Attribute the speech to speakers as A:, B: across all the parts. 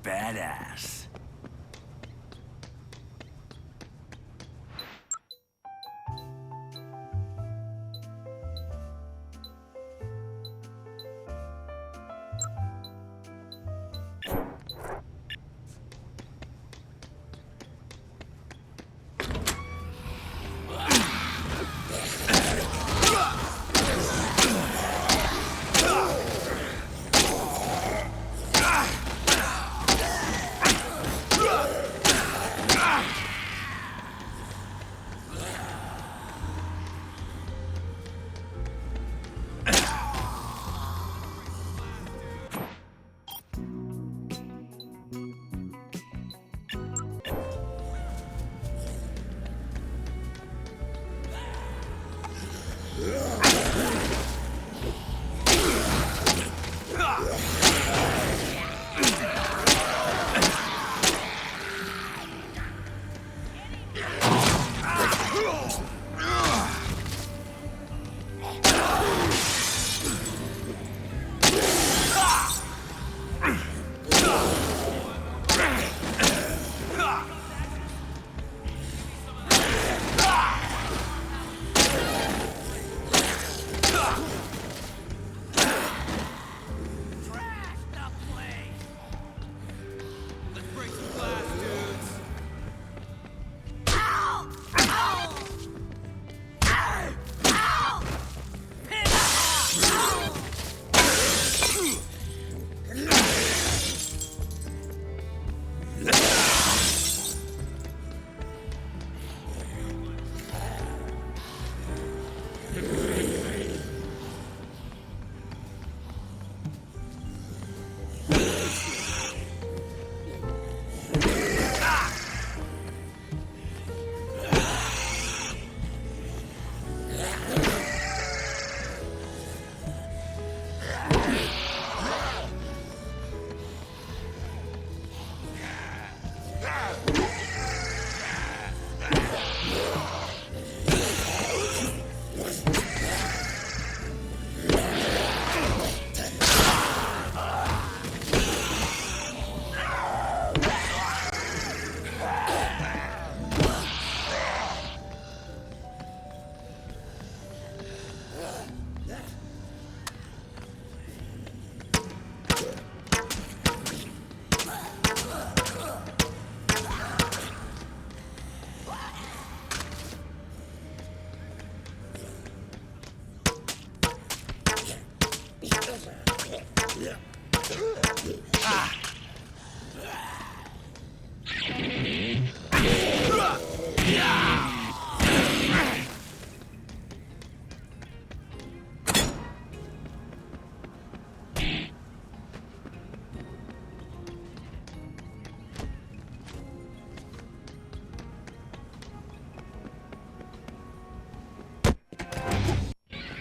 A: Badass.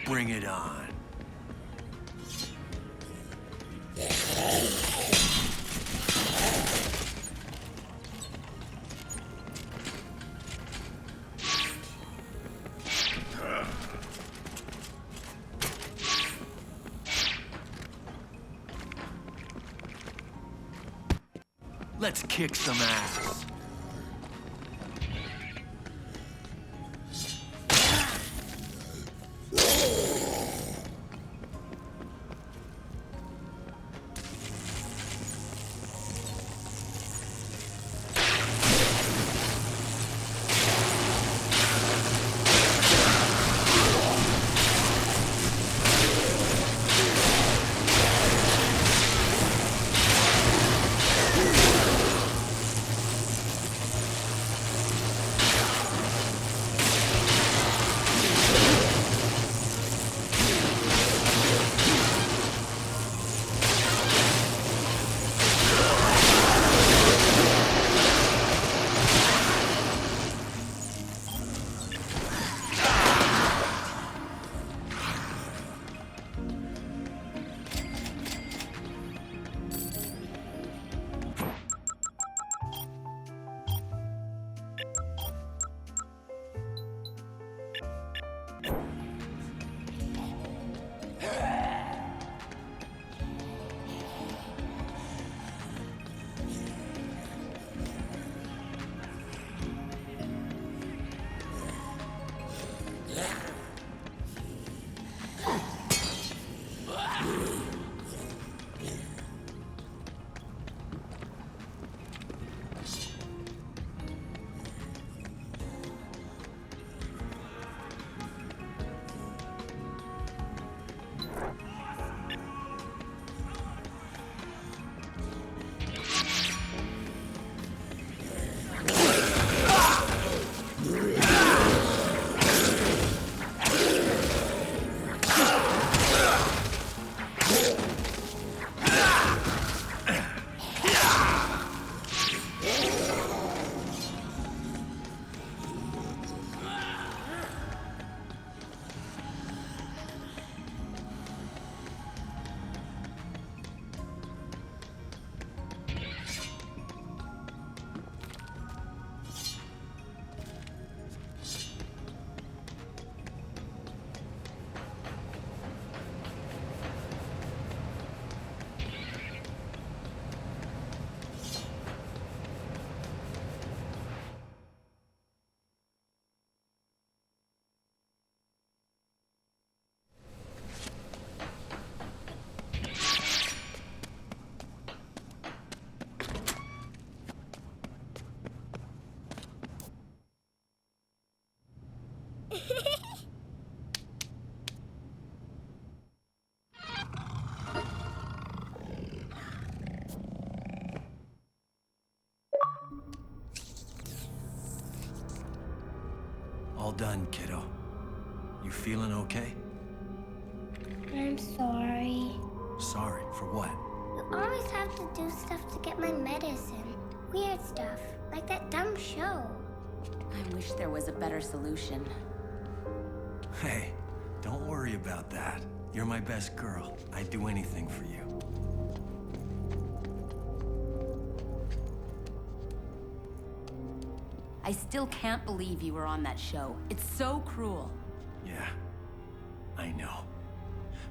A: Bring it on. Let's kick some ass. done, kiddo. You feeling okay?
B: I'm sorry.
A: Sorry, for what?
B: You always have to do stuff to get my medicine. Weird stuff, like that dumb show.
C: I wish there was a better solution.
A: Hey, don't worry about that. You're my best girl. I'd do anything for you.
C: I still can't believe you were on that show. It's so cruel.
A: Yeah, I know.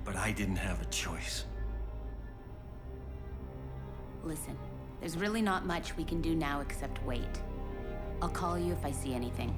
A: But I didn't have a choice.
C: Listen, there's really not much we can do now except wait. I'll call you if I see anything.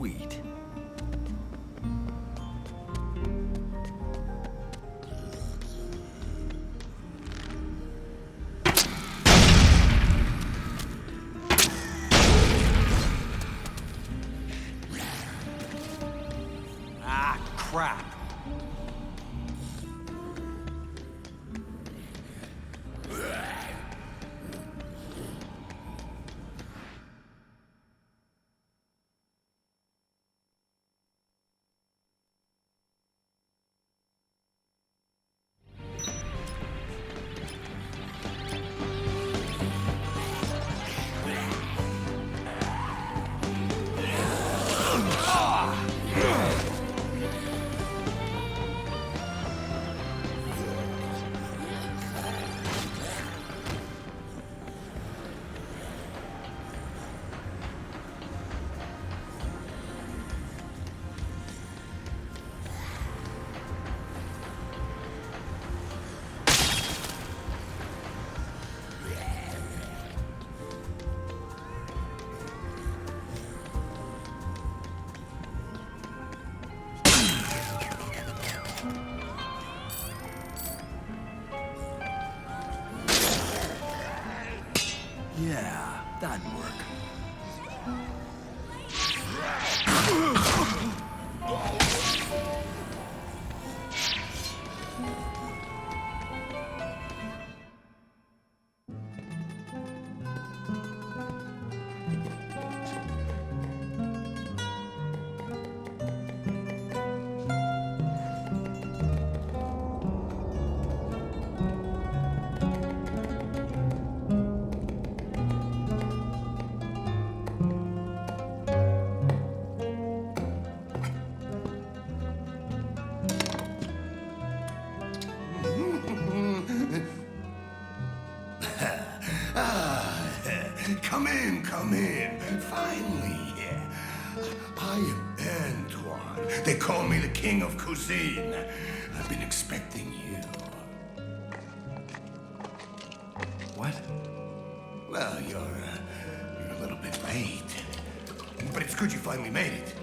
A: Sweet. Ah, crap.
D: come in, finally. I am Antoine. They call me the King of Cuisine. I've been expecting you.
A: What?
D: Well, you're a little bit late. But it's good you finally made it.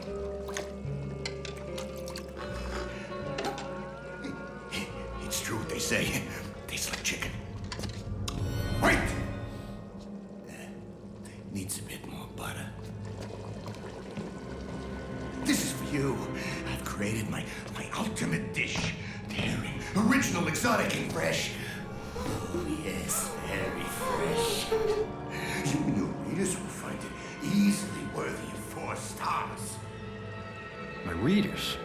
D: It's true what they say. Tastes like chicken. Wait! Needs a bit more butter. This is for you. I've created my ultimate dish. Daring, original, exotic, and fresh. Oh, yes, very fresh. You and your readers will find it easily worthy of 4 stars.
A: My readers?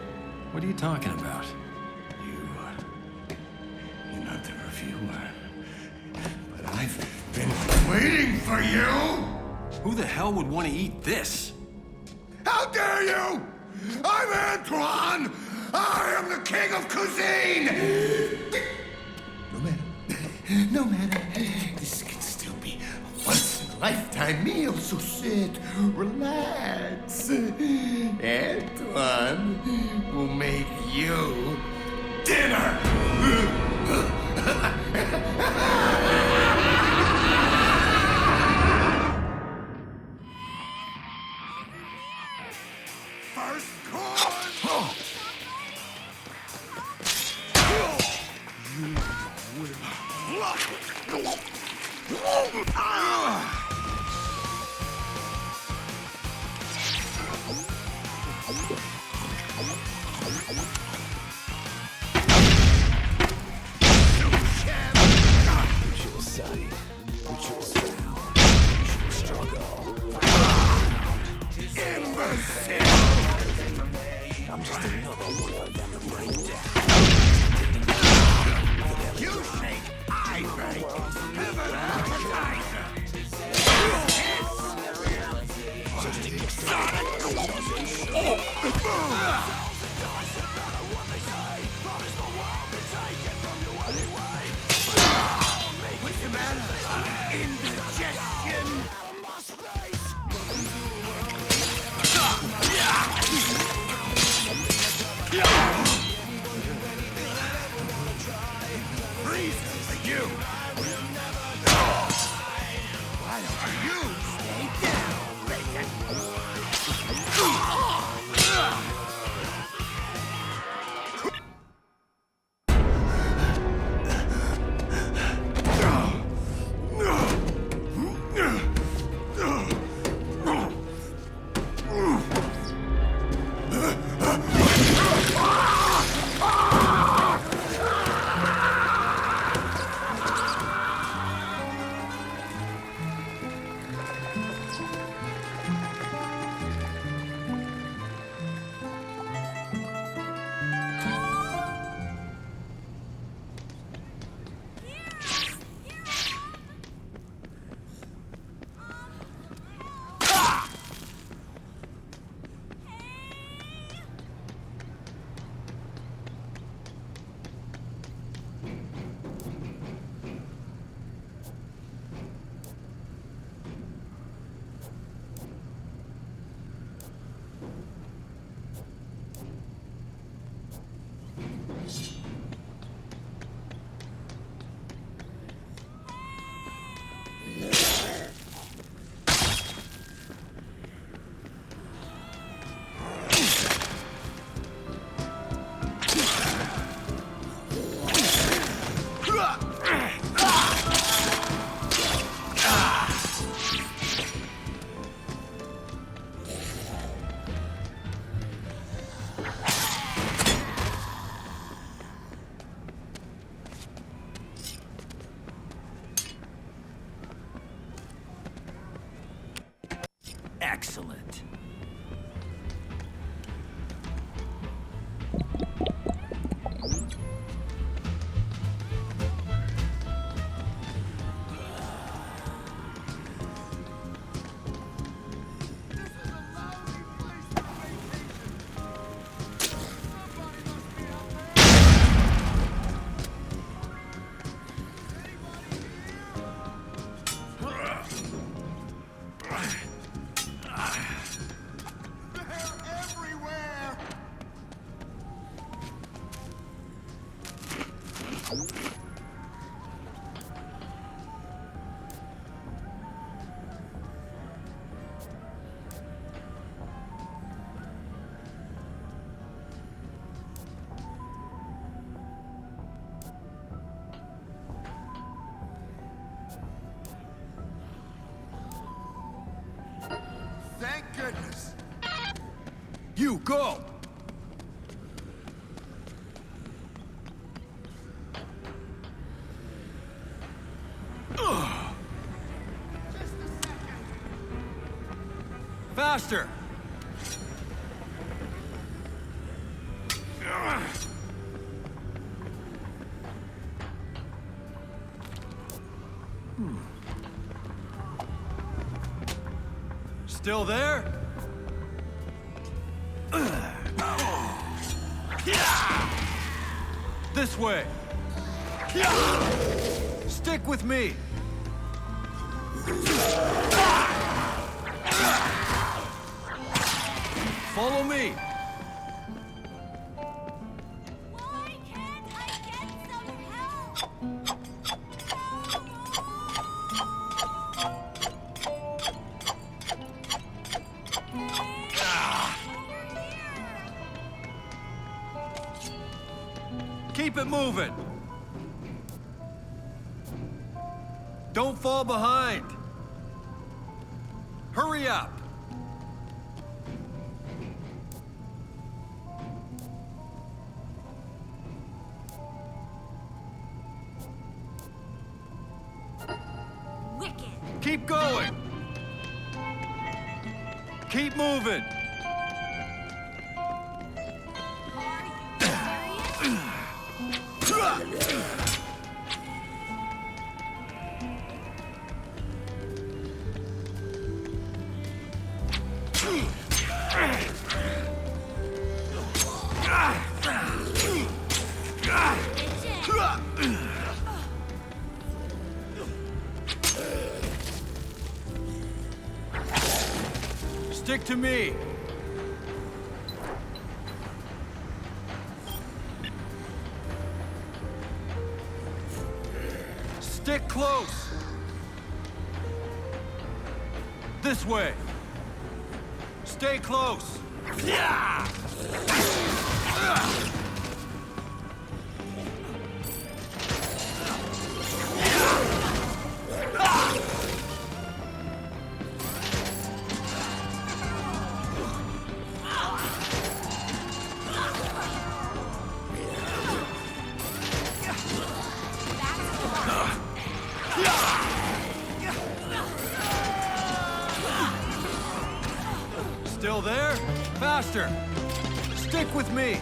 A: What are you talking about?
D: You're not the reviewer. But I've been waiting for you!
A: Who the hell would want to eat this?
D: How dare you! I'm Antoine! I am the King of Cuisine! No matter. This can still be a once-in-a-lifetime meal, so sit, relax. Antoine will make you dinner! First course!
A: Excellent. You, go! Faster! Still there? This way! Stick with me! Follow me!
B: Why can't I get some help?
A: Keep it moving! Don't fall behind! Hurry up!
B: Wicked.
A: Keep going! Keep moving! Stick to me! Stick close! This way! Stay close! Still there? Faster! Stick with me!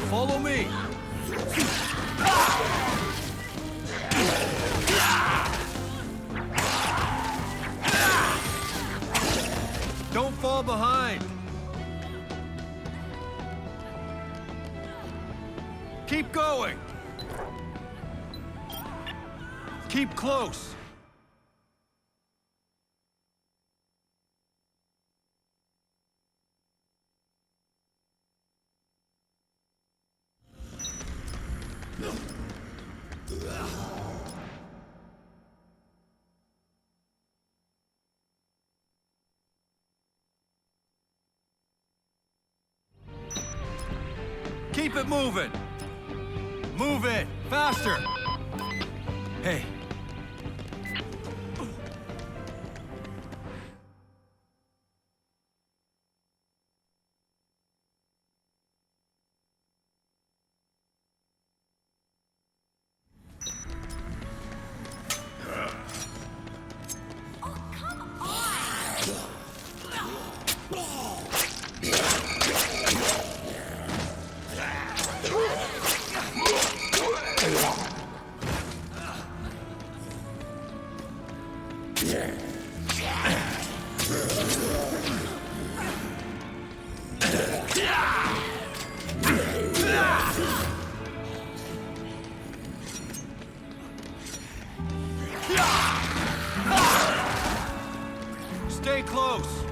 A: Follow me! Don't fall behind! Keep going! Keep close! Keep it moving! Move it! Faster! Hey. Stay close!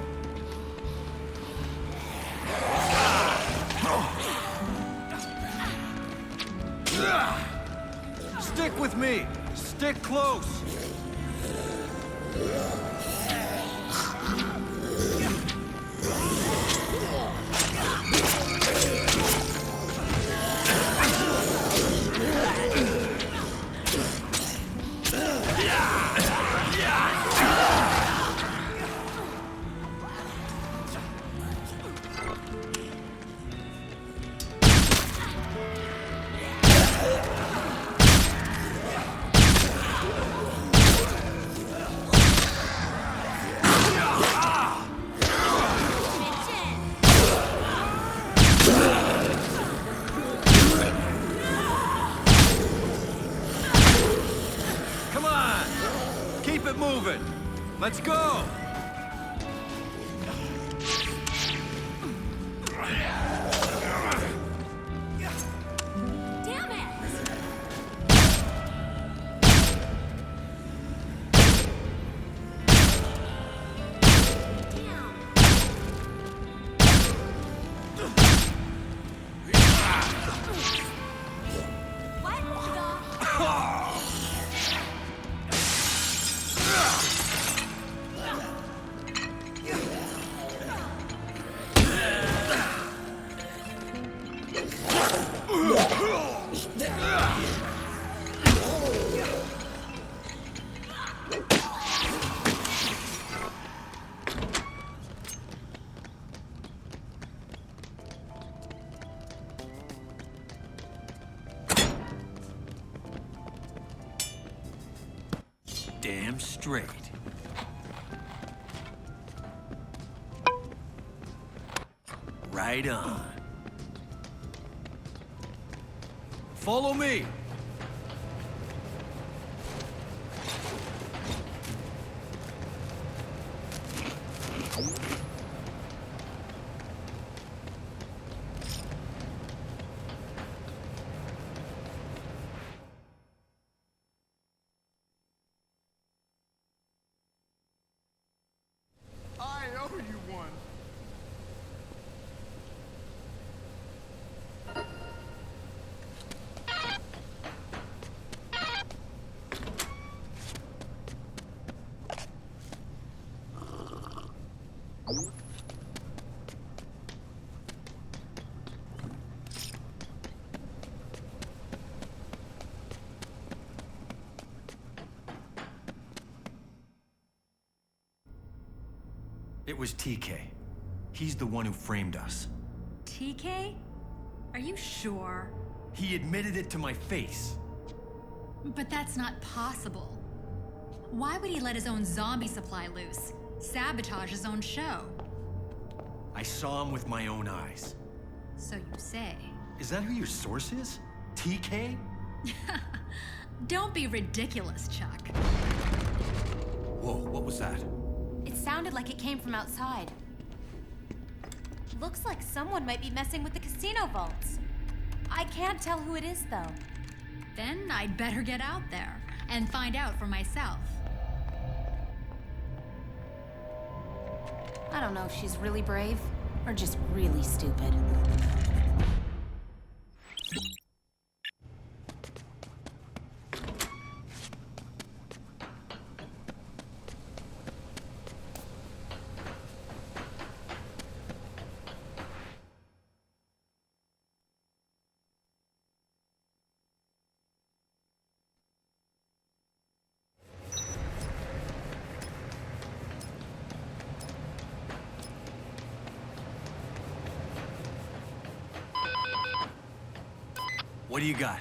A: Stick with me! Stick close! on! Keep it moving! Let's go!
C: Damn it!
A: Damn straight. Right on. Follow me!
E: I owe you one.
A: It was TK. He's the one who framed us.
F: TK? Are you sure?
A: He admitted it to my face.
F: But that's not possible. Why would he let his own zombie supply loose? Sabotage his own show?
A: I saw him with my own eyes.
F: So you say.
A: Is that who your source is? TK?
F: Don't be ridiculous, Chuck.
A: Whoa, what was that?
C: It sounded like it came from outside. Looks like someone might be messing with the casino vaults. I can't tell who it is, though.
F: Then I'd better get out there and find out for myself.
C: I don't know if she's really brave or just really stupid.
A: What do you got?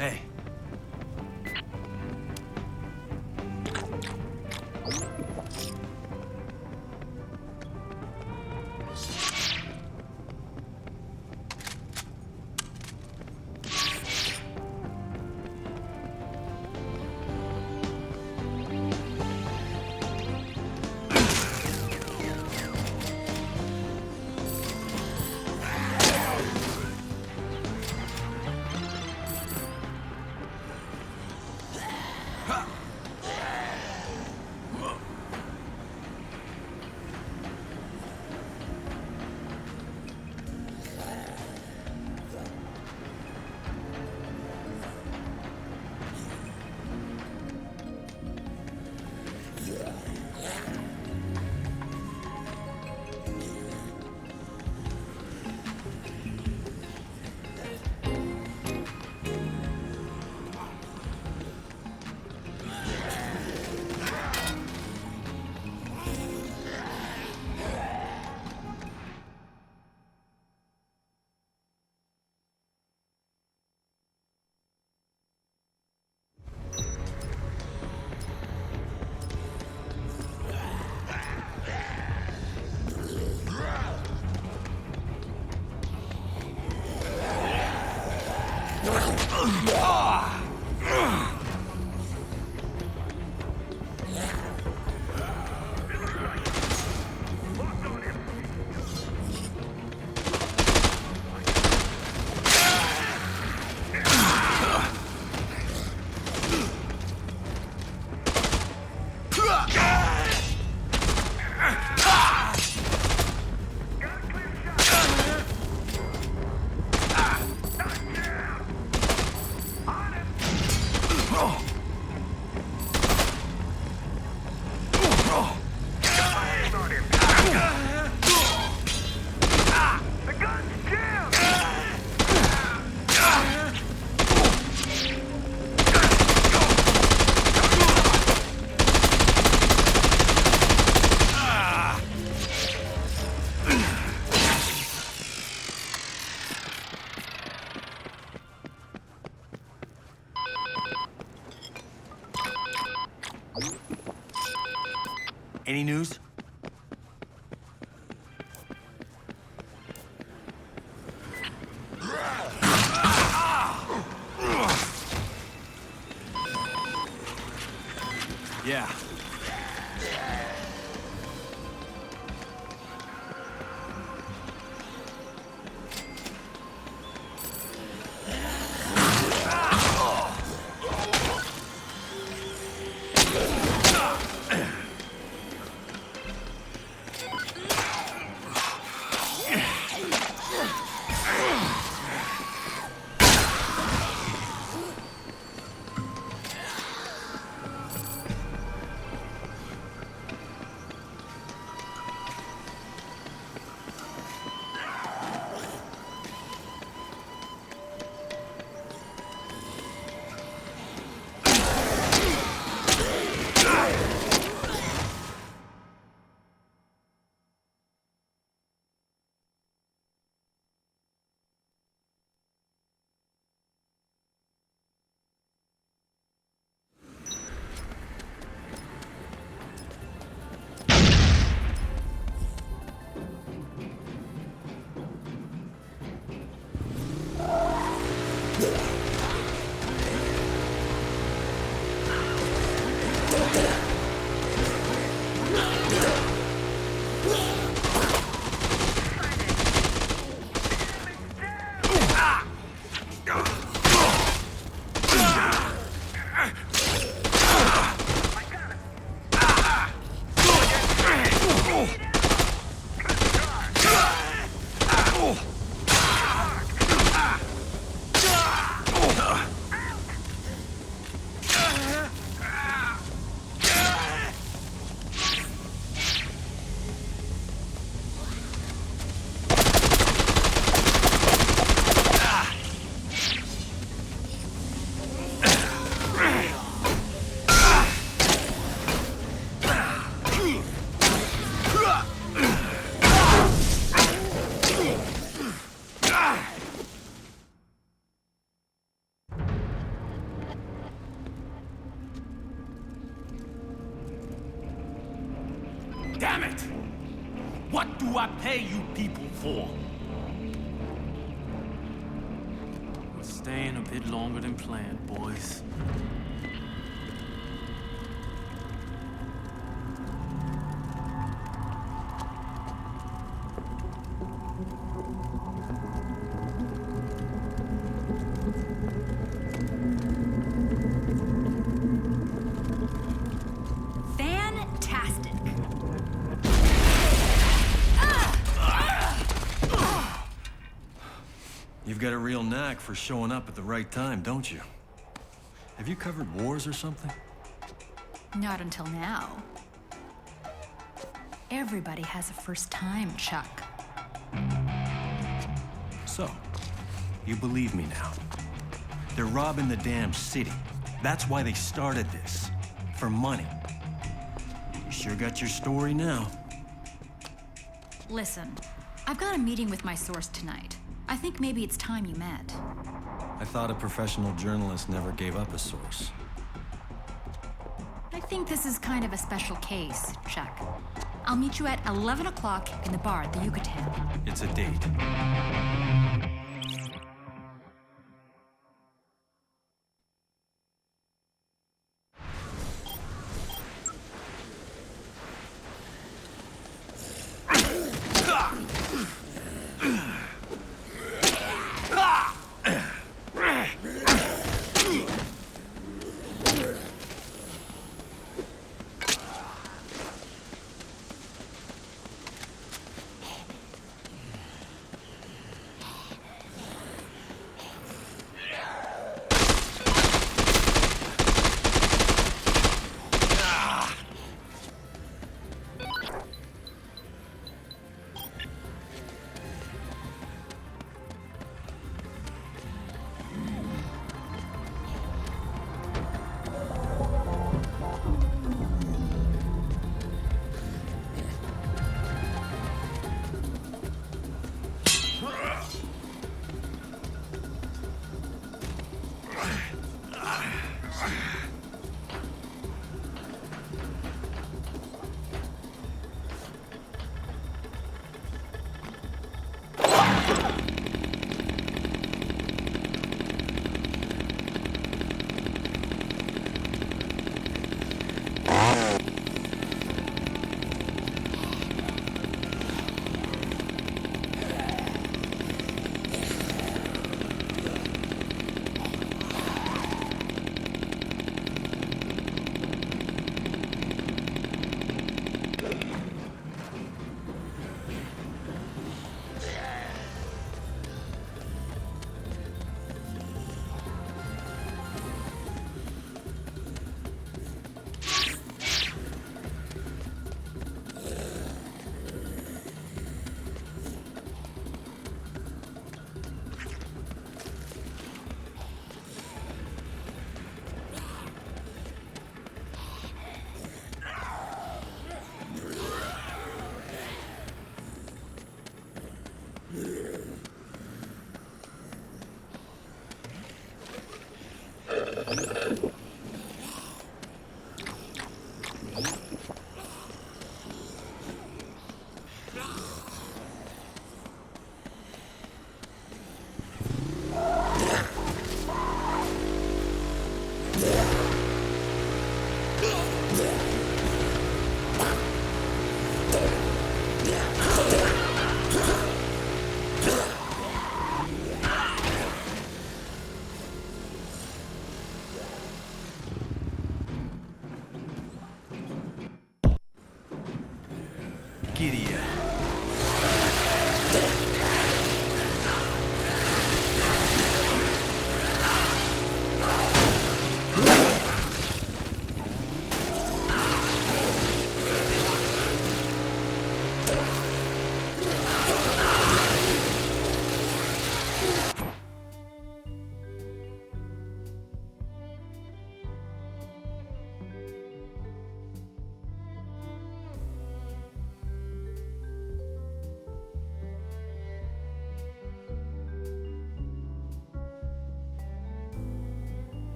A: Hey. Any news? Yeah.
E: I pay you people for? We're staying a bit longer than planned, boys.
F: Fantastic.
A: You've got a real knack for showing up at the right time, don't you? Have you covered wars or something?
F: Not until now. Everybody has a first time, Chuck.
A: So, you believe me now. They're robbing the damn city. That's why they started this. For money. You sure got your story now.
F: Listen, I've got a meeting with my source tonight. I think maybe it's time you met.
A: I thought a professional journalist never gave up a source.
F: I think this is kind of a special case, Chuck. I'll meet you at 11 o'clock in the bar at the Yucatan.
A: It's a date.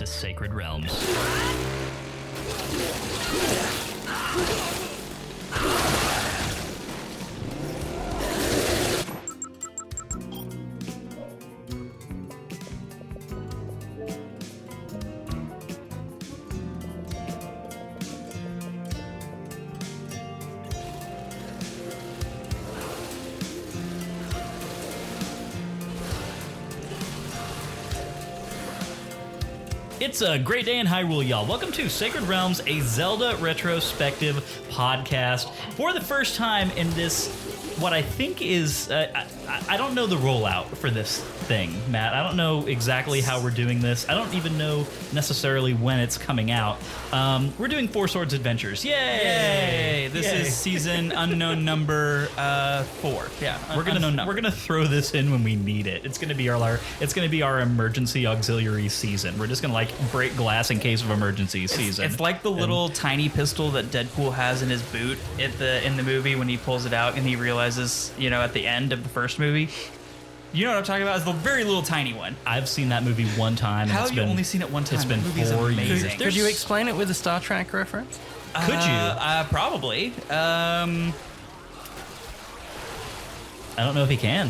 G: Sacred Realms. It's a great day in Hyrule, y'all. Welcome to Sacred Realms, a Zelda retrospective podcast. For the first time in this, what I think is, I don't know the rollout for this thing, Matt. I don't know exactly how we're doing this. I don't even know necessarily when it's coming out. We're doing Four Swords Adventures. Yay!
H: This is season unknown number 4. Yeah,
G: We're gonna throw this in when we need it. It's gonna be our emergency auxiliary season. We're just gonna like break glass in case of emergency season.
H: It's like the little tiny pistol that Deadpool has in his boot in the movie when he pulls it out and he realizes, at the end of the first movie. You know what I'm talking about? It's the very little tiny one.
G: I've seen that movie one time.
H: How have you only seen it one time?
G: It's been 4 years.
I: Could you explain it with a Star Trek reference?
G: Could you?
H: Probably.
G: I don't know if he can.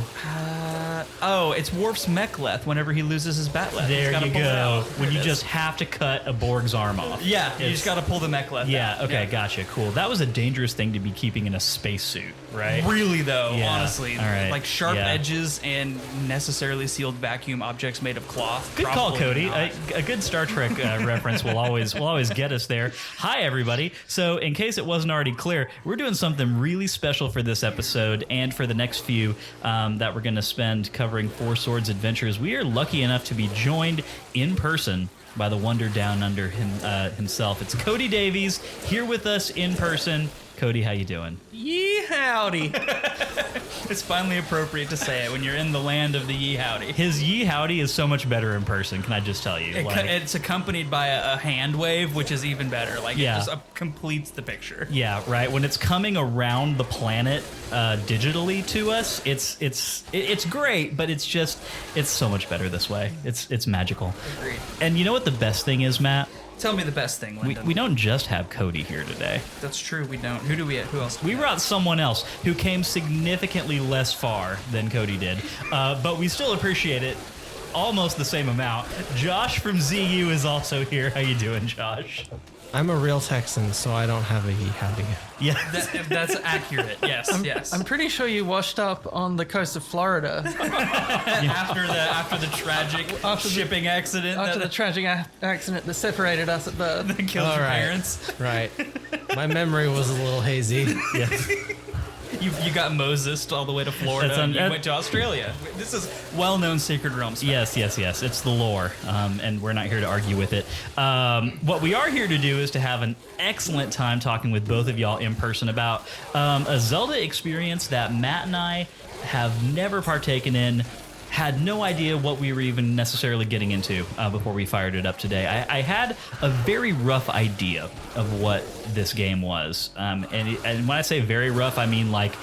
H: It's Worf's Mechleth whenever he loses his Batleth.
G: There you go. When you
H: just
G: just have to cut a Borg's arm off.
H: Yeah, you just got to pull the Mechleth out.
G: Okay, gotcha. Cool. That was a dangerous thing to be keeping in a spacesuit, right?
H: Really, though,
G: Yeah.
H: honestly.
G: All right.
H: Like sharp
G: Yeah.
H: edges and necessarily sealed vacuum objects made of cloth.
G: Good call,
H: Probably
G: Cody.
H: not.
G: A good Star Trek reference will always get us there. Hi, everybody. So, in case it wasn't already clear, we're doing something really special for this episode and for the next few that we're going to spend covering Four Swords Adventures. We are lucky enough to be joined in person by the Wonder Down Under himself. It's Cody Davies here with us in person. Cody, how you doing?
H: Yee howdy. It's finally appropriate to say it when you're in the land of the yee howdy.
G: His yee howdy is so much better in person, can I just tell you?
H: It's accompanied by a hand wave, which is even better. Like,
G: Yeah.
H: it just completes the picture.
G: Yeah, right. When it's coming around the planet digitally to us, it's great, but it's so much better this way. It's magical.
H: Agreed.
G: And you know what the best thing is, Matt?
H: Tell me the best thing, Lyndon.
G: We don't just have Cody here today.
H: That's true, we don't. Who else?
G: We brought someone else who came significantly less far than Cody did, but we still appreciate it almost the same amount. Josh from ZU is also here. How you doing, Josh?
J: I'm a real Texan, so I don't have a yee howdy.
G: Yeah,
H: That's accurate. Yes, yes.
I: I'm pretty sure you washed up on the coast of Florida
H: after the tragic shipping accident
I: after the
H: that
I: tragic accident that separated us at birth.
H: killed
J: All
H: your
J: right.
H: parents.
J: Right. My memory was a little hazy.
H: You got Moses all the way to Florida and you went to Australia. This is well-known Sacred Realms.
G: Yes. It's the lore, and we're not here to argue with it. What we are here to do is to have an excellent time talking with both of y'all in person about a Zelda experience that Matt and I have never partaken in, had no idea what we were even necessarily getting into before we fired it up today. I had a very rough idea of what this game was. And when I say very rough, I mean like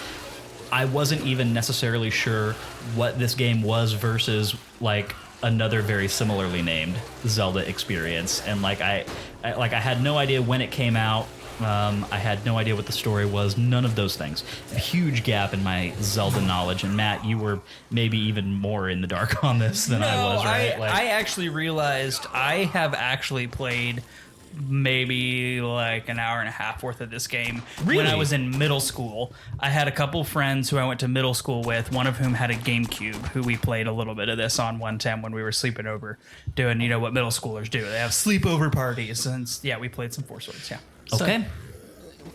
G: I wasn't even necessarily sure what this game was versus like another very similarly named Zelda experience. And like I had no idea when it came out. I had no idea what the story was. None of those things. A huge gap in my Zelda knowledge. And Matt, you were maybe even more in the dark on this than I was, right?
H: I actually realized I have actually played maybe like an hour and a half worth of this game when I was in middle school. I had a couple friends who I went to middle school with, one of whom had a GameCube, who we played a little bit of this on one time when we were sleeping over, doing what middle schoolers do. They have sleepover parties, and yeah, we played some Four Swords. Yeah.
G: Okay.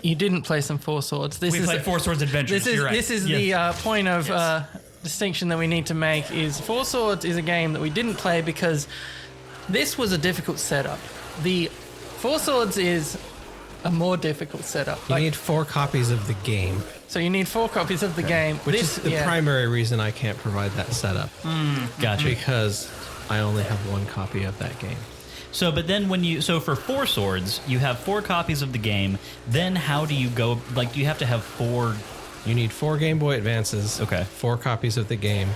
I: You didn't play some Four Swords.
H: We played Four Swords Adventures. You're right.
I: This is the point of distinction that we need to make is Four Swords is a game that we didn't play because this was a difficult setup. The Four Swords is a more difficult setup.
J: You need 4 copies of the game,
I: So you need 4 copies of the game.
J: which is the primary reason I can't provide that setup.
G: Gotcha.
J: Because I only have 1 copy of that game.
G: So, but then for Four Swords, you have 4 copies of the game. Then how do you go? Like, do you have to have 4?
J: You need 4 Game Boy Advances.
G: Okay.
J: 4 copies of the game,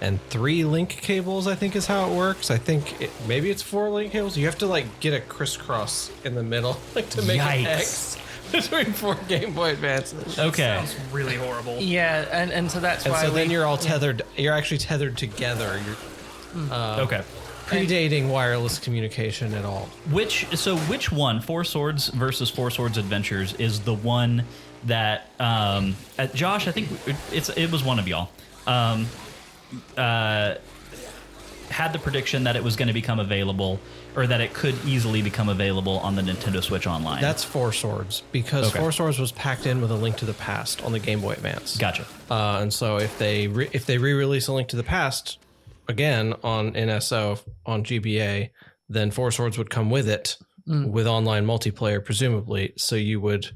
J: and 3 link cables, I think is how it works. I think maybe it's 4 link cables. You have to like get a crisscross in the middle, like to make an X between 4 Game Boy Advances.
G: Okay.
H: Sounds really horrible.
I: Yeah, and so that's
J: And
I: why.
J: so then you're all tethered. You're actually tethered together. You're
G: Okay.
J: predating wireless communication at all.
G: Which one, Four Swords versus Four Swords Adventures, is the one that Josh? I think it was one of y'all. Had the prediction that it was going to become available, or that it could easily become available on the Nintendo Switch Online.
J: That's Four Swords, because Four Swords was packed in with A Link to the Past on the Game Boy Advance.
G: Gotcha.
J: And so if they re-release A Link to the Past again on NSO on GBA, then Four Swords would come with it with online multiplayer, presumably. So you would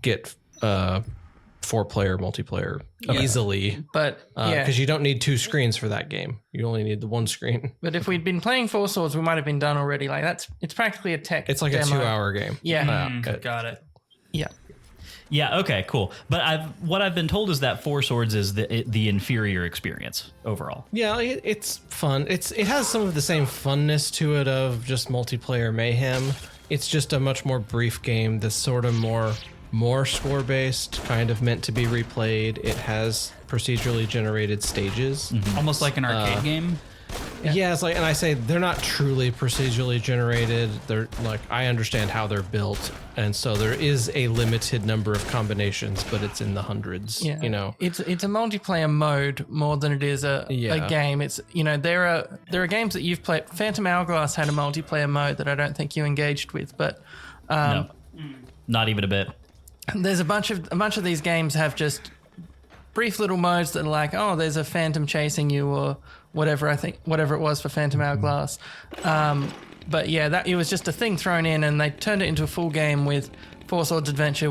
J: get 4-player multiplayer easily.
I: But yeah,
J: because you don't need 2 screens for that game. You only need the 1 screen.
I: but if we'd been playing Four Swords, we might have been done already. Like it's practically a tech.
J: It's like
I: demo.
J: a 2-hour game.
I: Yeah.
H: Got it.
I: Yeah.
G: Yeah. Okay. Cool. But what I've been told is that Four Swords is the inferior experience overall.
J: Yeah, it's fun. It has some of the same funness to it of just multiplayer mayhem. It's just a much more brief game that's sort of more score based, kind of meant to be replayed. It has procedurally generated stages.
H: Almost like an arcade game.
J: Yeah, it's like, and I say they're not truly procedurally generated. They're like, I understand how they're built, and so there is a limited number of combinations, but it's in the hundreds.
I: Yeah.
J: You know,
I: it's a multiplayer mode more than it is a game. It's there are games that you've played. Phantom Hourglass had a multiplayer mode that I don't think you engaged with, but
G: No, not even a bit.
I: there's a bunch of these games have just brief little modes that are like, oh, there's a phantom chasing you or whatever. I think whatever it was for Phantom Hourglass. But yeah, that it was just a thing thrown in, and they turned it into a full game with Four Swords Adventures,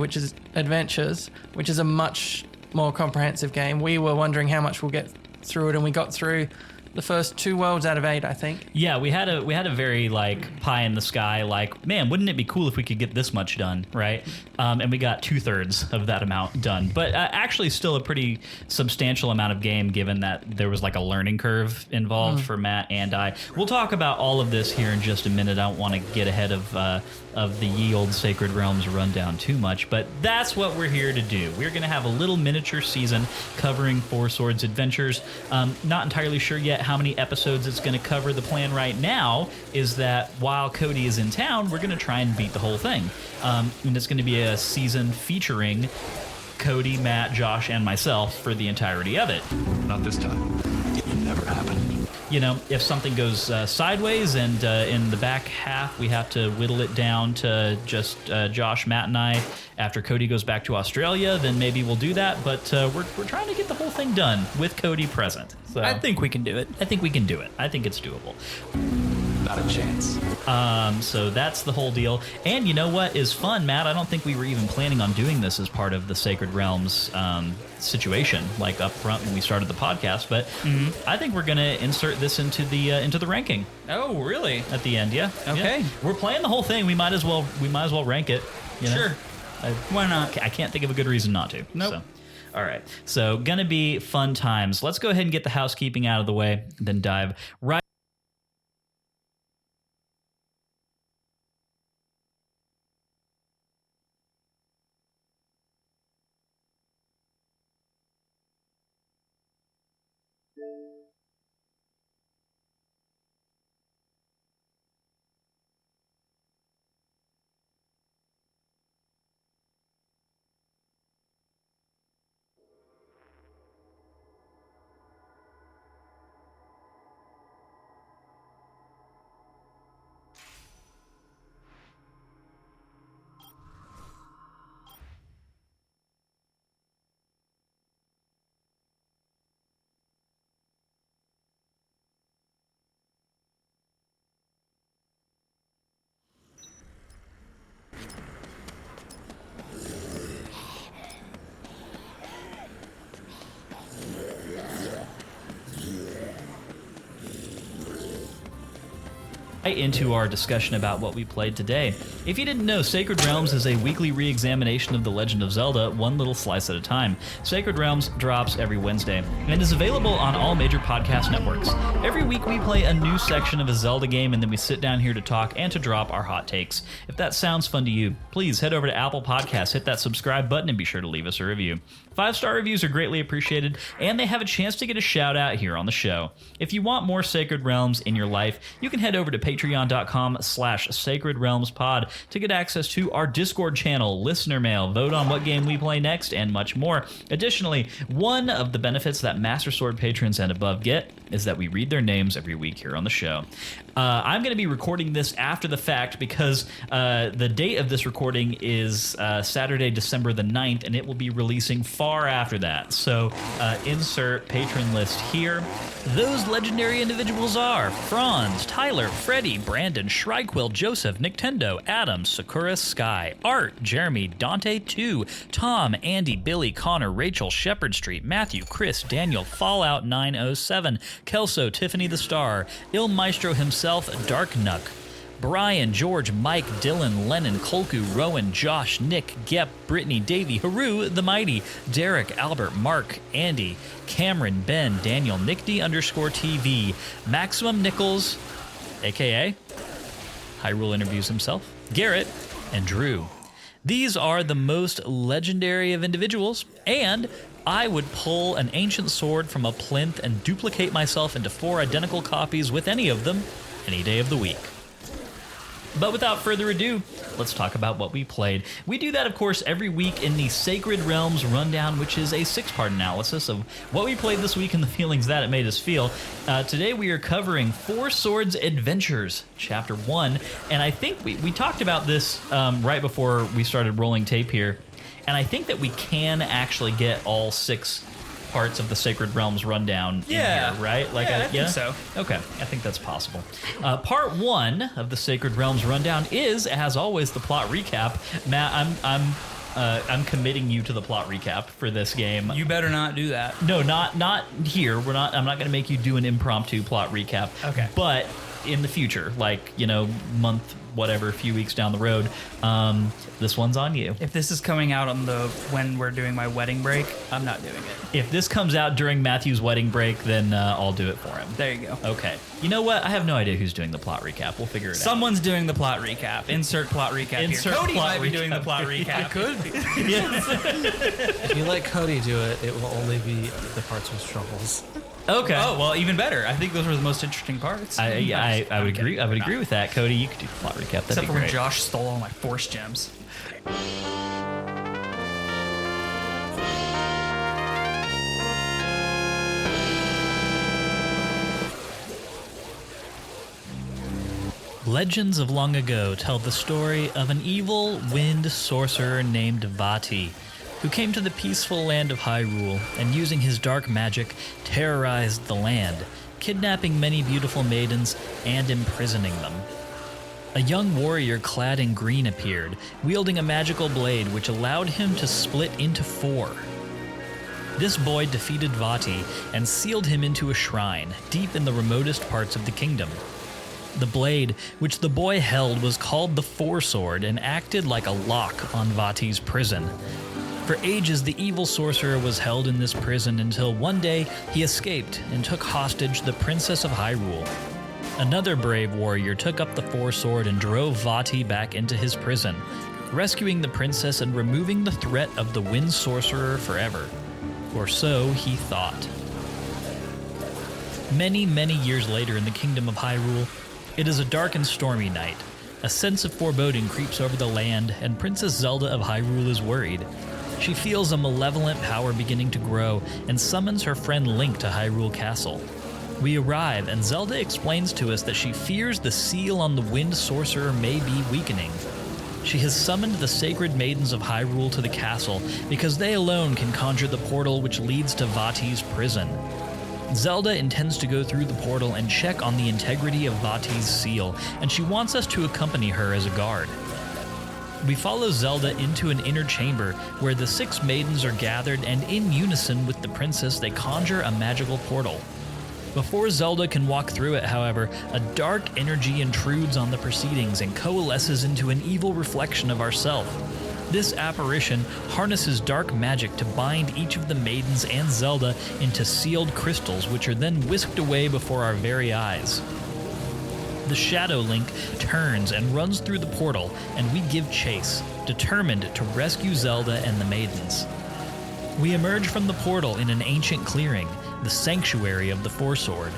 I: which is a much more comprehensive game. We were wondering how much we'll get through it, and we got through the first 2 worlds out of 8, I think.
G: Yeah, we had a very like pie in the sky, like, man, wouldn't it be cool if we could get this much done, right? And we got 2/3 of that amount done, but actually still a pretty substantial amount of game, given that there was like a learning curve involved for Matt and I. We'll talk about all of this here in just a minute. I don't want to get ahead of the ye old Sacred Realms rundown too much, but that's what we're here to do. We're going to have a little miniature season covering Four Swords Adventures. Not entirely sure yet how many episodes it's going to cover. The plan right now is that while Cody is in town, we're going to try and beat the whole thing. And it's going to be a season featuring Cody, Matt, Josh, and myself for the entirety of it.
K: Not this time. It will never happen.
G: You know, if something goes sideways and in the back half we have to whittle it down to just Josh, Matt, and I after Cody goes back to Australia, then maybe we'll do that. But we're trying to get the whole thing done with Cody present. So
H: I think we can do it.
G: I think we can do it. I think it's doable.
K: Not a chance.
G: So that's the whole deal. And you know what is fun, Matt? I don't think we were even planning on doing this as part of the Sacred Realms situation, like up front when we started the podcast. But I think we're gonna insert this into the ranking.
H: Oh, really?
G: At the end, yeah.
H: Okay.
G: Yeah. We're playing the whole thing. We might as well rank it. You know?
H: Sure. Why not?
G: I can't think of a good reason not to.
H: Nope.
G: So. All right. So gonna be fun times. Let's go ahead and get the housekeeping out of the way, then dive right. Into our discussion about what we played today. If you didn't know, Sacred Realms is a weekly re-examination of The Legend of Zelda, one little slice at a time. Sacred Realms drops every Wednesday and is available on all major podcast networks. Every week we play a new section of a Zelda game, and then we sit down here to talk and to drop our hot takes. If that sounds fun to you, please head over to Apple Podcasts, hit that subscribe button, and be sure to leave us a review. 5-star reviews are greatly appreciated, and they have a chance to get a shout out here on the show. If you want more Sacred Realms in your life, you can head over to patreon.com/Sacred Realms Pod to get access to our Discord channel, listener mail, vote on what game we play next, and much more. Additionally, one of the benefits that Master Sword patrons and above get is that we read their names every week here on the show. I'm going to be recording this after the fact because the date of this recording is Saturday, December the 9th, and it will be releasing far after that. So insert patron list here. Those legendary individuals are Franz, Tyler, Freddie, Brandon, Shrikewill, Joseph, Nintendo, Adam, Sakura, Sky, Art, Jeremy, Dante 2, Tom, Andy, Billy, Connor, Rachel, Shepherd Street, Matthew, Chris, Daniel, Fallout 907, Kelso, Tiffany the Star, Il Maestro himself, Dark Nuck, Brian, George, Mike, Dylan, Lennon, Kolku, Rowan, Josh, Nick, Gep, Brittany, Davey, Haru, The Mighty, Derek, Albert, Mark, Andy, Cameron, Ben, Daniel, Nick D_TV, Maximum Nichols, aka Hyrule interviews himself, Garrett, and Drew. These are the most legendary of individuals, and I would pull an ancient sword from a plinth and duplicate myself into 4 identical copies with any of them any day of the week. But without further ado, let's talk about what we played. We do that, of course, every week in the Sacred Realms Rundown, which is a 6-part analysis of what we played this week and the feelings that it made us feel. Today we are covering Four Swords Adventures, Chapter 1. And I think we talked about this right before we started rolling tape here. And I think that we can actually get all 6 parts of the Sacred Realms Rundown in here, right? Like
H: I think so.
G: Okay, I think that's possible. Part 1 of the Sacred Realms Rundown is, as always, the plot recap. Matt, I'm committing you to the plot recap for this game.
H: You better not do that.
G: No, not here. I'm not going to make you do an impromptu plot recap.
H: Okay.
G: But in the future, like, month, whatever, a few weeks down the road, this one's on you.
H: If this is coming out on when we're doing my wedding break, I'm not doing it.
G: If this comes out during Matthew's wedding break, then I'll do it for him.
H: There you go.
G: Okay. You know what? I have no idea who's doing the plot recap. We'll figure it out.
H: Someone's doing the plot recap. Insert plot recap
G: Insert
H: here. Cody
G: plot
H: might be
G: recap.
H: doing the plot recap.
I: It could be.
J: If you let Cody do it, it will only be the parts with troubles.
G: Okay.
H: Oh, well, even better. I think those were the most interesting parts.
G: I would agree. I would agree with that, Cody. You could do the plot recap. That'd
H: Except
G: be
H: for when
G: great.
H: Josh stole all my Force gems.
G: Legends of long ago tell the story of an evil wind sorcerer named Vati, who came to the peaceful land of Hyrule and, using his dark magic, terrorized the land, kidnapping many beautiful maidens and imprisoning them. A young warrior clad in green appeared, wielding a magical blade which allowed him to split into 4. This boy defeated Vati and sealed him into a shrine deep in the remotest parts of the kingdom. The blade, which the boy held, was called the Four Sword and acted like a lock on Vati's prison. For ages, the evil sorcerer was held in this prison until one day he escaped and took hostage the Princess of Hyrule. Another brave warrior took up the Four Sword and drove Vati back into his prison, rescuing the princess and removing the threat of the Wind Sorcerer forever. Or so he thought. Many, many years later in the Kingdom of Hyrule, it is a dark and stormy night. A sense of foreboding creeps over the land, and Princess Zelda of Hyrule is worried. She feels a malevolent power beginning to grow and summons her friend Link to Hyrule Castle. We arrive, and Zelda explains to us that she fears the seal on the Wind Sorcerer may be weakening. She has summoned the Sacred Maidens of Hyrule to the castle because they alone can conjure the portal which leads to Vati's prison. Zelda intends to go through the portal and check on the integrity of Vati's seal, and she wants us to accompany her as a guard. We follow Zelda into an inner chamber where the 6 maidens are gathered, and in unison with the princess they conjure a magical portal. Before Zelda can walk through it, however, a dark energy intrudes on the proceedings and coalesces into an evil reflection of ourself. This apparition harnesses dark magic to bind each of the maidens and Zelda into sealed crystals, which are then whisked away before our very eyes. The Shadow Link turns and runs through the portal, and we give chase, determined to rescue Zelda and the maidens. We emerge from the portal in an ancient clearing, the sanctuary of the Four Sword.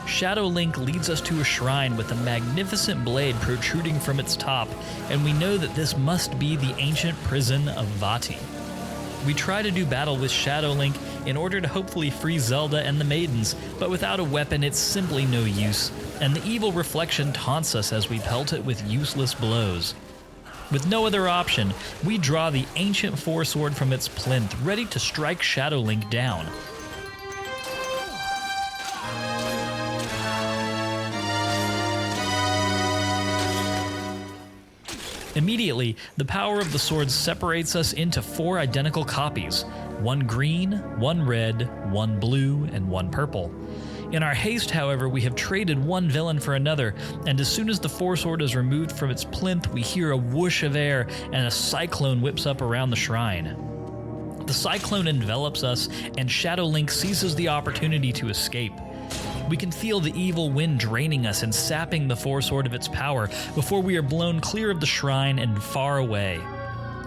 G: Shadow Link leads us to a shrine with a magnificent blade protruding from its top, and we know that this must be the ancient prison of Vati. We try to do battle with Shadow Link in order to hopefully free Zelda and the maidens, but without a weapon it's simply no use, and the evil reflection taunts us as we pelt it with useless blows. With no other option, we draw the ancient Four Sword from its plinth, ready to strike Shadow Link down. Immediately, the power of the sword separates us into 4 identical copies, 1 green, 1 red, 1 blue, and 1 purple. In our haste, however, we have traded one villain for another, and as soon as the Four Sword is removed from its plinth, we hear a whoosh of air and a cyclone whips up around the shrine. The cyclone envelops us, and Shadow Link seizes the opportunity to escape. We can feel the evil wind draining us and sapping the Four Sword of its power before we are blown clear of the shrine and far away.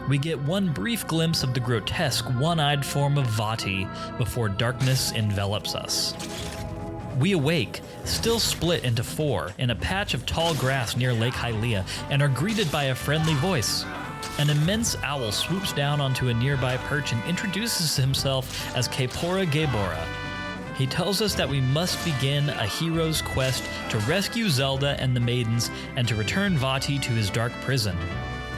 G: We get one brief glimpse of the grotesque, one-eyed form of Vati before darkness envelops us. We awake, still split into 4, in a patch of tall grass near Lake Hylia, and are greeted by a friendly voice. An immense owl swoops down onto a nearby perch and introduces himself as Kaepora Gaebora. He tells us that we must begin a hero's quest to rescue Zelda and the maidens and to return Vati to his dark prison.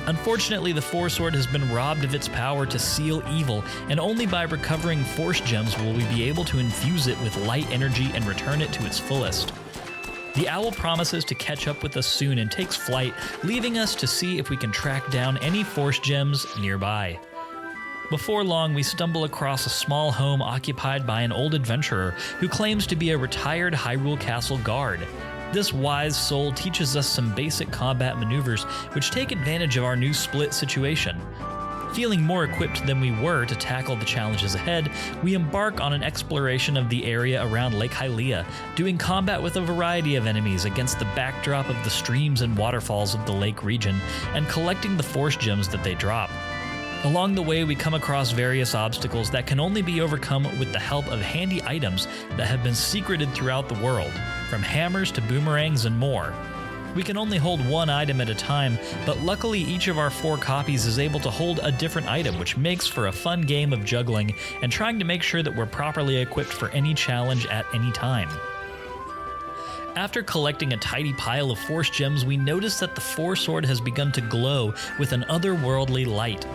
G: Unfortunately, the Four Sword has been robbed of its power to seal evil, and only by recovering Force Gems will we be able to infuse it with light energy and return it to its fullest. The owl promises to catch up with us soon and takes flight, leaving us to see if we can track down any Force Gems nearby. Before long, we stumble across a small home occupied by an old adventurer who claims to be a retired Hyrule Castle guard. This wise soul teaches us some basic combat maneuvers which take advantage of our new split situation. Feeling more equipped than we were to tackle the challenges ahead, we embark on an exploration of the area around Lake Hylia, doing combat with a variety of enemies against the backdrop of the streams and waterfalls of the lake region, and collecting the Force Gems that they drop. Along the way, we come across various obstacles that can only be overcome with the help of handy items that have been secreted throughout the world, from hammers to boomerangs and more. We can only hold one item at a time, but luckily each of our 4 copies is able to hold a different item, which makes for a fun game of juggling and trying to make sure that we're properly equipped for any challenge at any time. After collecting a tidy pile of Force Gems, we notice that the Four Sword has begun to glow with an otherworldly light.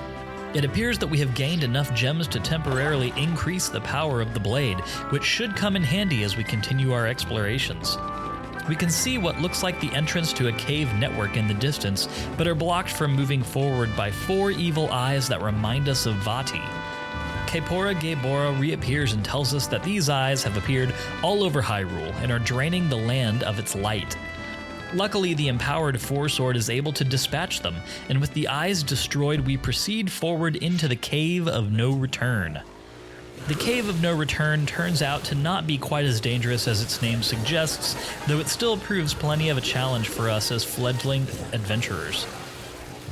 G: It appears that we have gained enough gems to temporarily increase the power of the blade, which should come in handy as we continue our explorations. We can see what looks like the entrance to a cave network in the distance, but are blocked from moving forward by 4 evil eyes that remind us of Vati. Kaepora Gaebora reappears and tells us that these eyes have appeared all over Hyrule and are draining the land of its light. Luckily, the empowered Four Sword is able to dispatch them, and with the eyes destroyed, we proceed forward into the Cave of No Return. The Cave of No Return turns out to not be quite as dangerous as its name suggests, though it still proves plenty of a challenge for us as fledgling adventurers.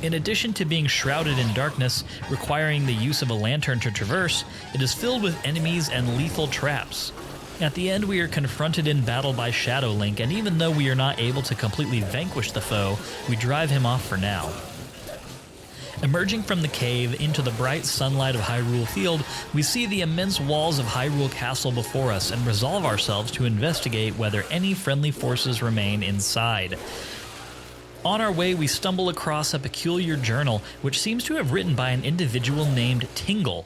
G: In addition to being shrouded in darkness, requiring the use of a lantern to traverse, it is filled with enemies and lethal traps. At the end, we are confronted in battle by Shadow Link, and even though we are not able to completely vanquish the foe, we drive him off for now. Emerging from the cave into the bright sunlight of Hyrule Field, we see the immense walls of Hyrule Castle before us and resolve ourselves to investigate whether any friendly forces remain inside. On our way, we stumble across a peculiar journal, which seems to have written by an individual named Tingle.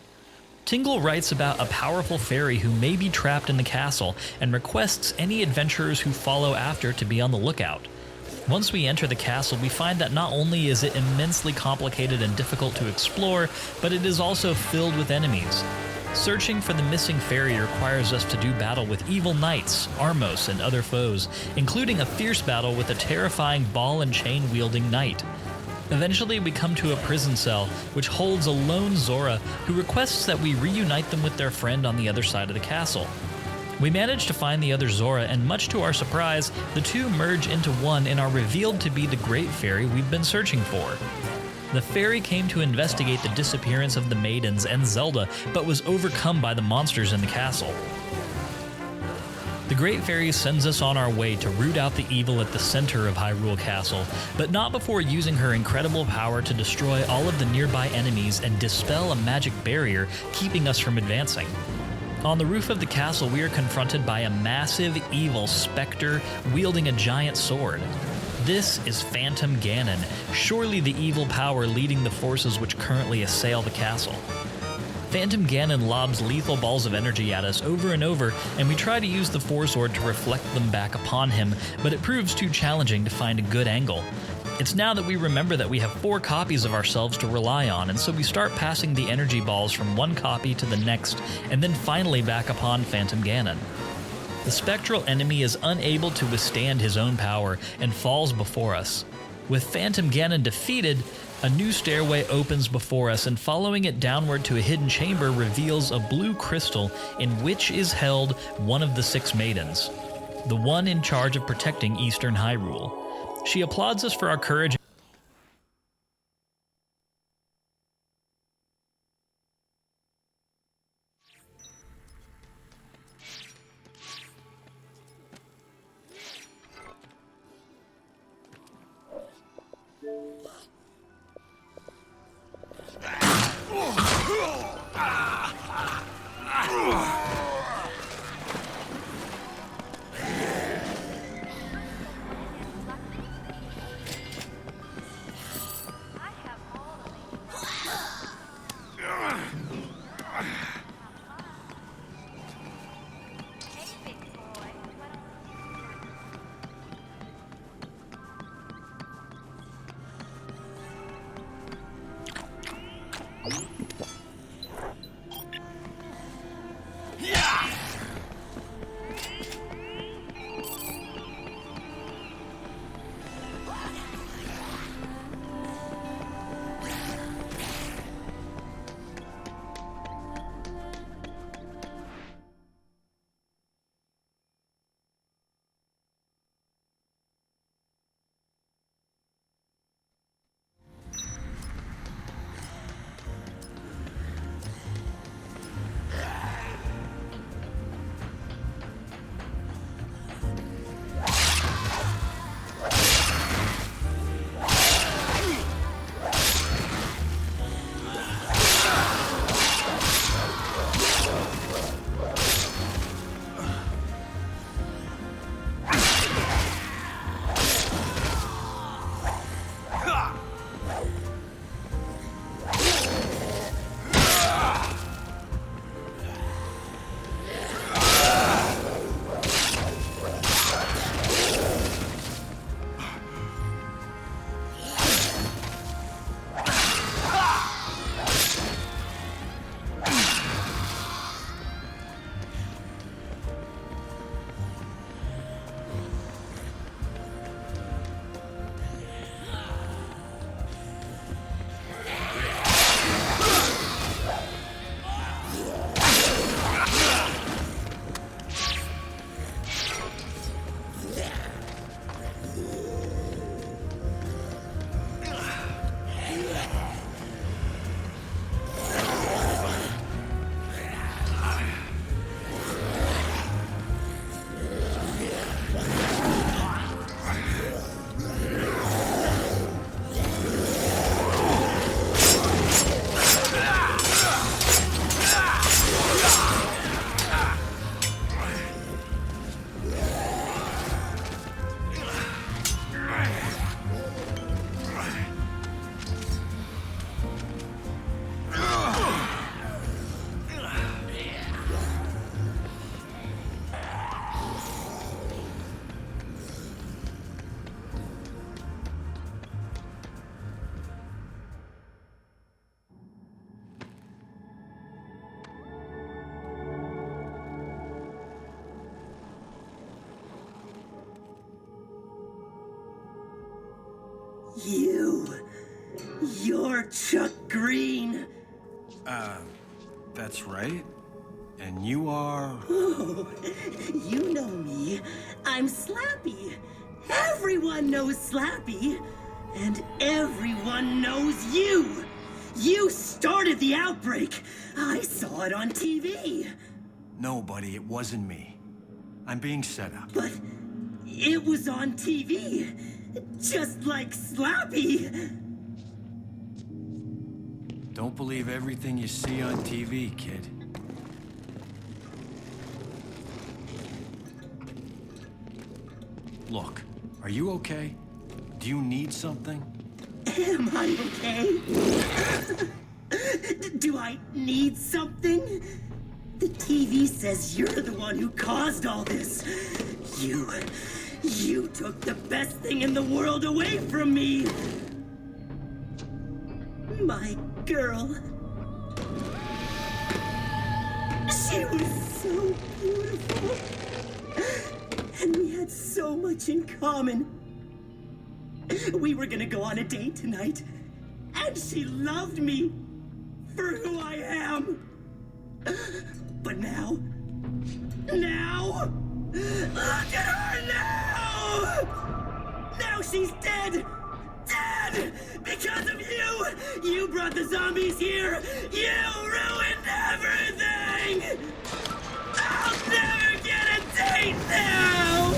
G: Tingle writes about a powerful fairy who may be trapped in the castle and requests any adventurers who follow after to be on the lookout. Once we enter the castle, we find that not only is it immensely complicated and difficult to explore, but it is also filled with enemies. Searching for the missing fairy requires us to do battle with evil knights, Armos, and other foes, including a fierce battle with a terrifying ball and chain wielding knight. Eventually, we come to a prison cell, which holds a lone Zora who requests that we reunite them with their friend on the other side of the castle. We manage to find the other Zora, and much to our surprise, the two merge into one and are revealed to be the great fairy we've been searching for. The fairy came to investigate the disappearance of the maidens and Zelda, but was overcome by the monsters in the castle. The Great Fairy sends us on our way to root out the evil at the center of Hyrule Castle, but not before using her incredible power to destroy all of the nearby enemies and dispel a magic barrier keeping us from advancing. On the roof of the castle, we are confronted by a massive evil specter wielding a giant sword. This is Phantom Ganon, surely the evil power leading the forces which currently assail the castle. Phantom Ganon lobs lethal balls of energy at us over and over, and we try to use the Force Sword to reflect them back upon him, but it proves too challenging to find a good angle. It's now that we remember that we have 4 copies of ourselves to rely on, and so we start passing the energy balls from one copy to the next, and then finally back upon Phantom Ganon. The spectral enemy is unable to withstand his own power and falls before us. With Phantom Ganon defeated, a new stairway opens before us, and following it downward to a hidden chamber reveals a blue crystal in which is held one of the 6 maidens, the one in charge of protecting Eastern Hyrule. She applauds us for our courage.
L: You're Chuck Green.
A: That's right. And you are...
L: Oh, you know me. I'm Slappy. Everyone knows Slappy. And everyone knows you. You started the outbreak. I saw it on TV.
A: No, buddy, it wasn't me. I'm being set up.
L: But it was on TV. Just like Slappy.
A: Don't believe everything you see on TV, kid. Look, are you okay? Do you need something?
L: Am I okay? Do I need something? The TV says you're the one who caused all this. You took the best thing in the world away from me. My girl. She was so beautiful. And we had so much in common. We were gonna go on a date tonight. And she loved me for who I am. But now, look at her now! Now she's dead! Dead! Because of you! You brought the zombies here! You ruined everything! I'll never get a date now!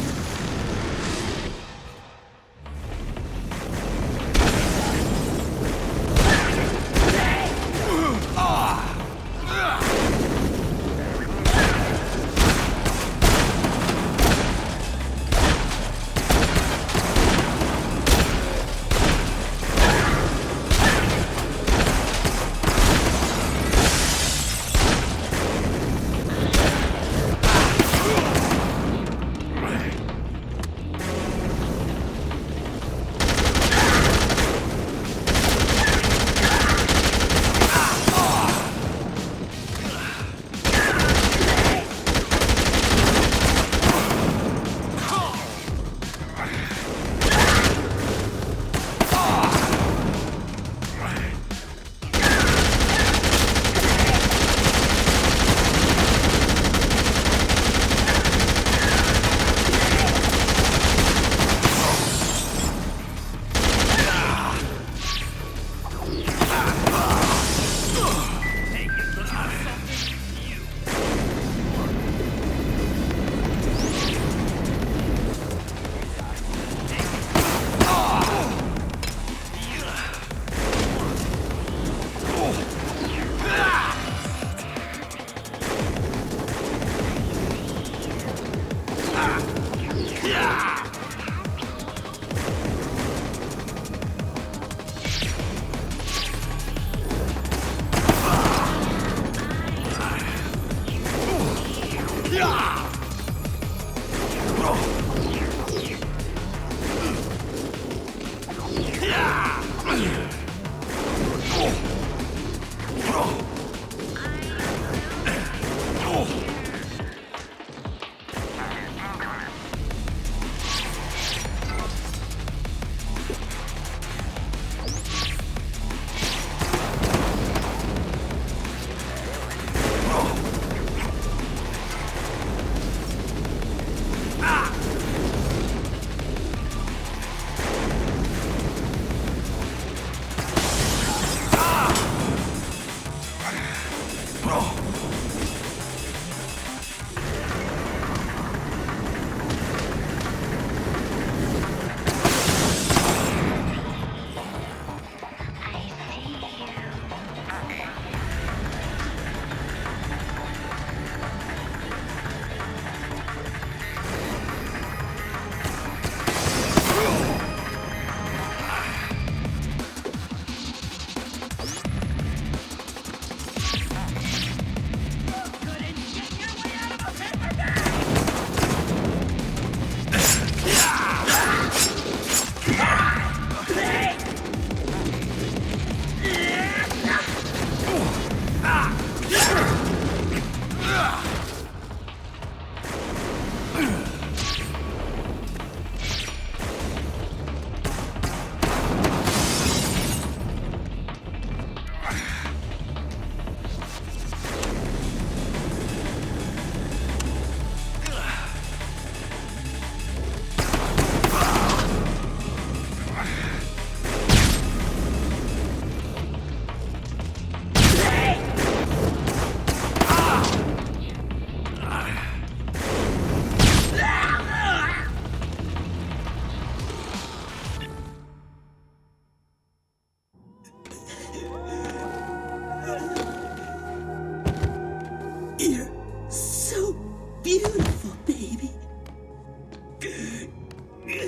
L: How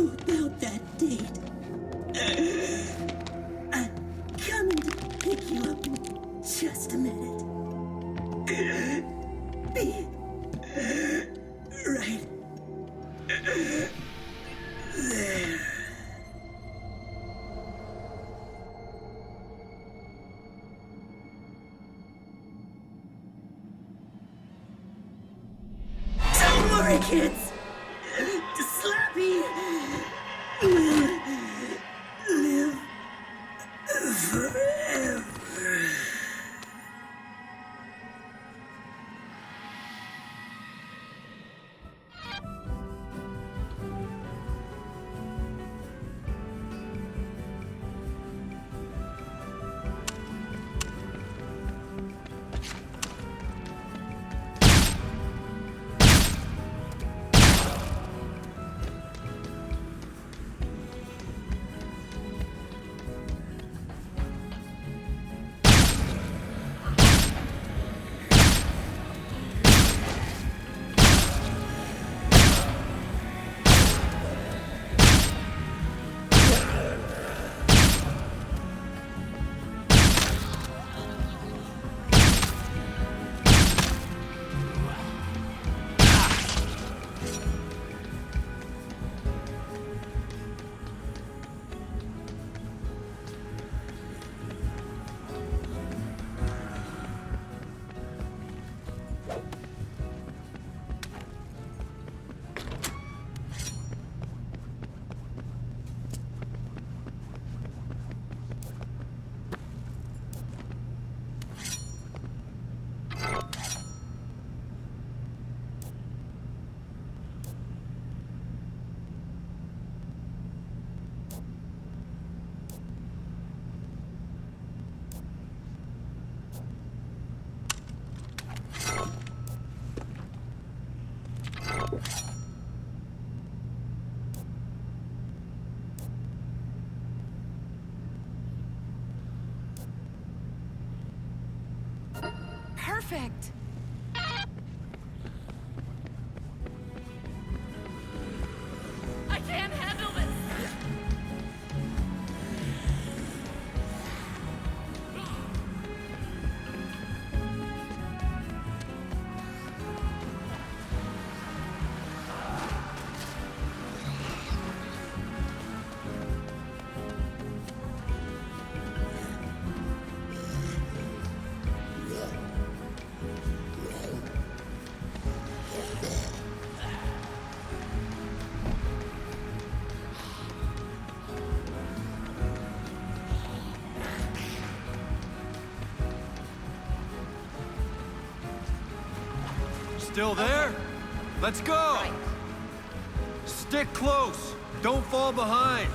L: about that date? I'm coming to pick you up in just a minute. Be right there. Don't worry, kids. Slappy will live forever.
M: Perfect. I can't handle this.
N: Still there? Let's go!
M: Right.
N: Stick close! Don't fall behind!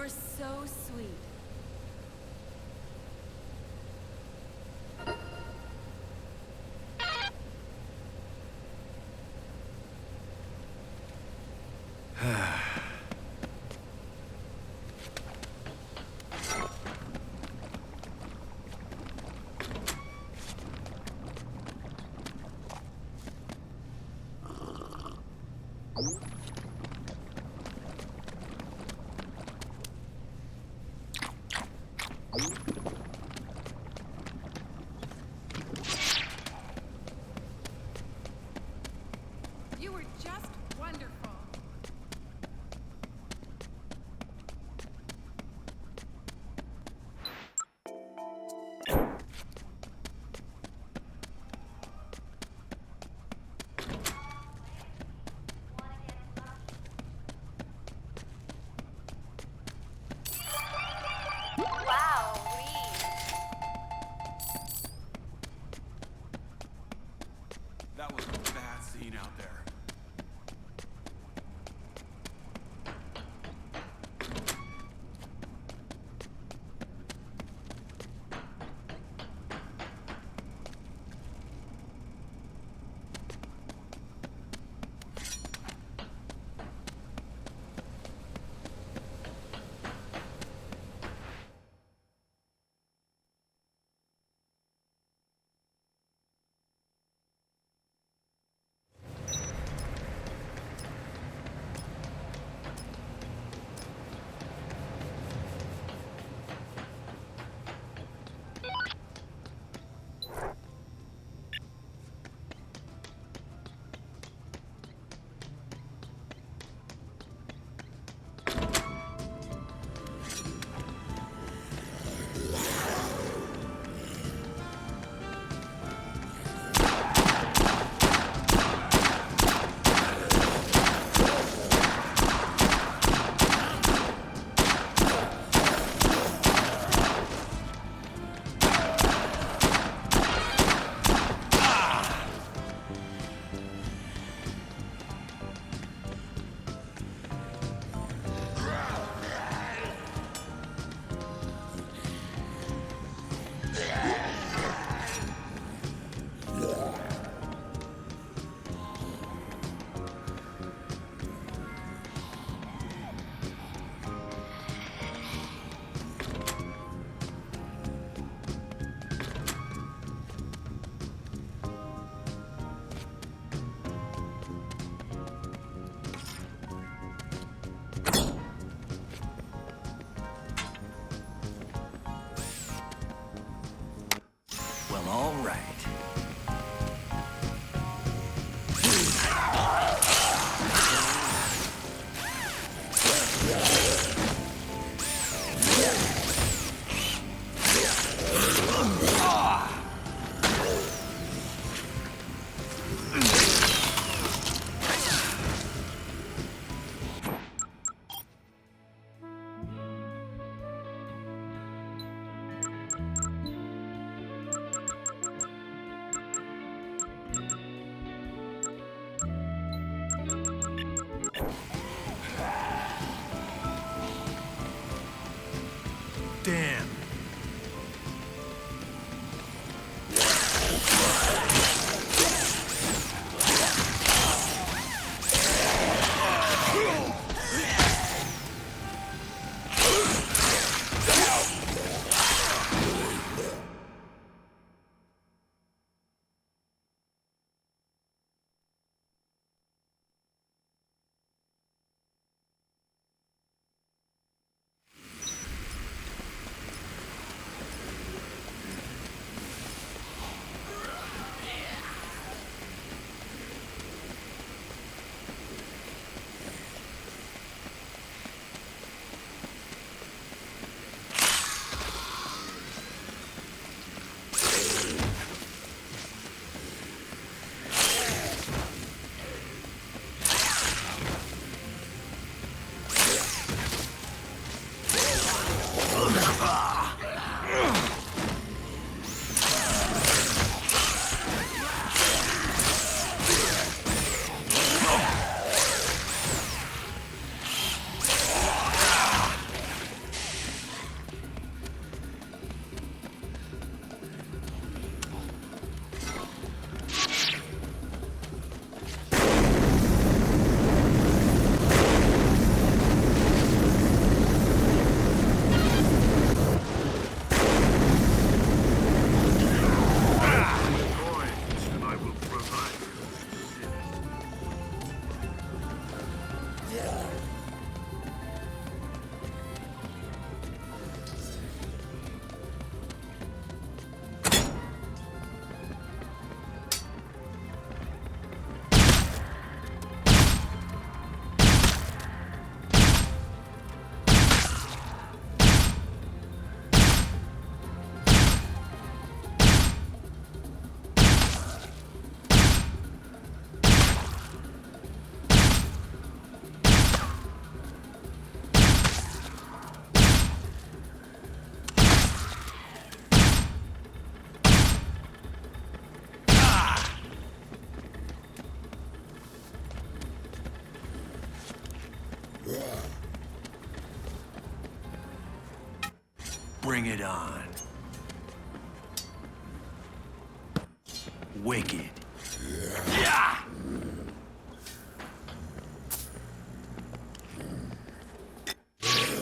M: You're so sweet.
O: You were just wonderful.
A: Bring it on. Wicked. Yeah!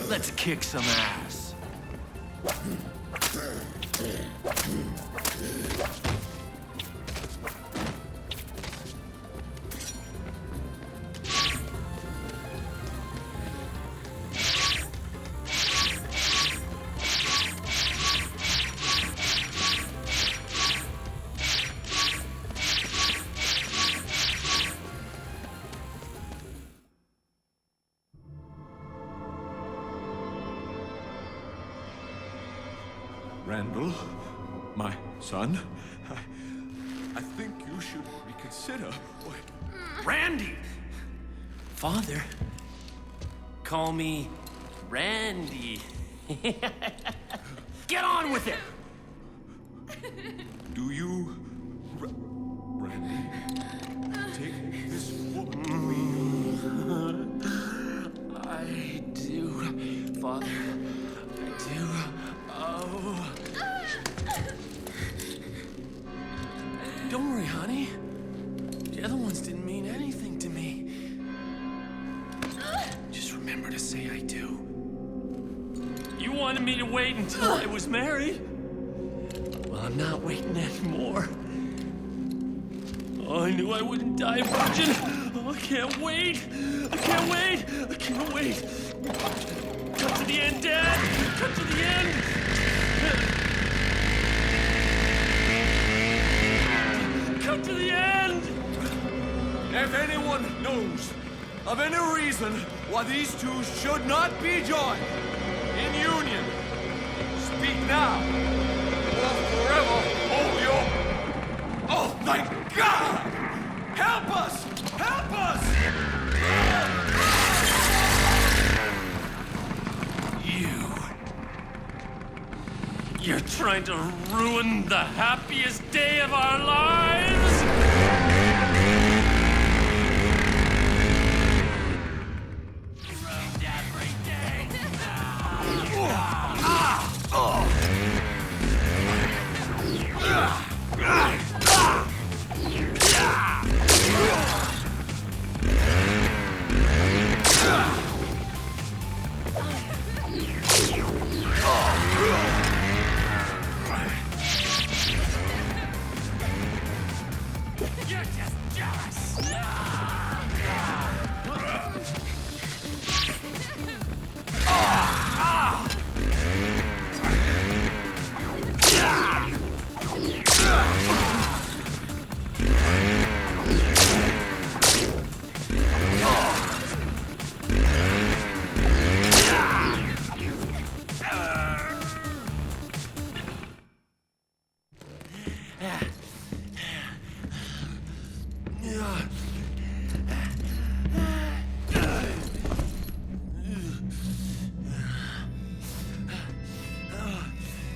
A: Let's kick some ass.
P: Randall, my son, I think you should reconsider what...
A: Randy! Father? Call me Randy. Get on with it!
P: Do you... Randy, take this woman
A: I do, Father. I do. Oh. Don't worry, honey. The other ones didn't mean anything to me. Just remember to say I do. You wanted me to wait until I was married? Well, I'm not waiting anymore. Oh, I knew I wouldn't die virgin. Oh, I can't wait. I can't wait. I can't wait. Cut to the end, Dad. Cut to the end. Cut to the end.
P: If anyone knows of any reason why these two should not be joined in union, speak now, or forever hold your... Oh, thank God! Help us! Help us!
A: You're trying to ruin the happiest day of our lives? Ruined everything! You're just jealous!